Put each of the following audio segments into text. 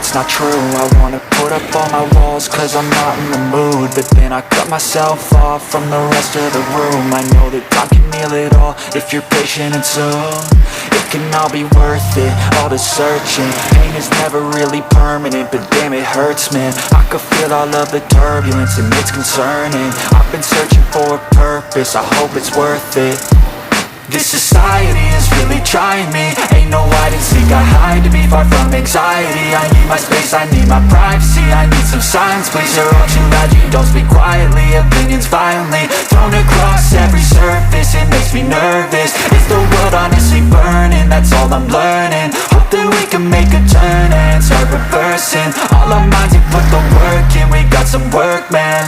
it's not true. I wanna put up all my walls cause I'm not in the mood, but then I cut myself off from the rest of the room. I know that time can heal it all if you're patient, and soon it can all be worth it, all the searching. Pain is never really permanent, but damn it hurts, man. I could feel all of the turbulence and it's concerning. I've been searching for a purpose, I hope it's worth it. This society is really trying me. Ain't no hide and seek, I hide to be far from anxiety. I need my space, I need my privacy. I need some silence, please. You're all too loud, you don't speak quietly. Opinions violently thrown across every surface. It makes me nervous. Is the world honestly burning? That's all I'm learning. Hope that we can make a turn and start reversing all our minds and put the work in. We got some work, man.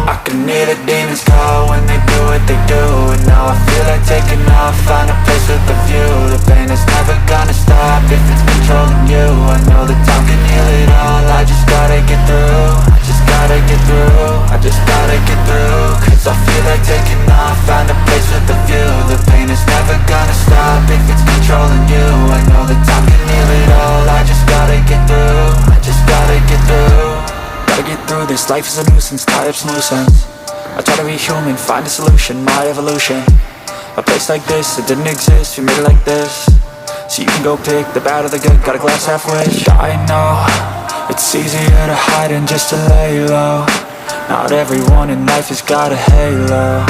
I can hear the demons call when they do what they do, and now I feel like taking off, find a place with a view. The pain is never gonna stop if it's controlling you. I know that time can heal it all, I just gotta get through. I just gotta get through, I just gotta get through. Cause I feel like taking off, find a place with a view. The pain is never gonna stop if it's controlling you. I know that time can heal it all, I just gotta get through. I just gotta get through. Gotta get through this, life is a nuisance, tie up some loose ends. I try to be human, find a solution, my evolution. A place like this, it didn't exist, we made it like this. So you can go pick the bad or the good, got a glass half wish. I know, it's easier to hide than just to lay low. Not everyone in life has got a halo.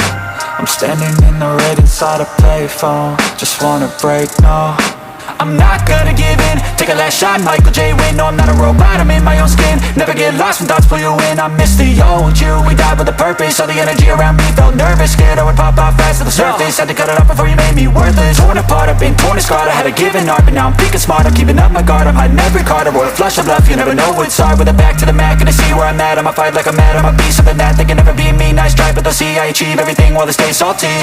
I'm standing in the red inside a payphone, just wanna break, no. I'm not gonna give in, take a last shot, Michael J. Win. No, I'm not a robot, I'm in my own skin. Never get lost when thoughts pull you in. I miss the old you, we died with a purpose. All the energy around me felt nervous, scared I would pop out fast to the surface. Had to cut it off before you made me worthless. Torn apart, I've been torn and scarred. I had a given art, but now I'm thinking smart. I'm keeping up my guard, I'm hiding every card. I roll a flush of bluff, you never know what's hard. With a back to the mat, gonna see where I'm at. I'ma fight like I'm mad, I'ma be something that they can never be me. Nice try, but they'll see I achieve everything while they stay salty.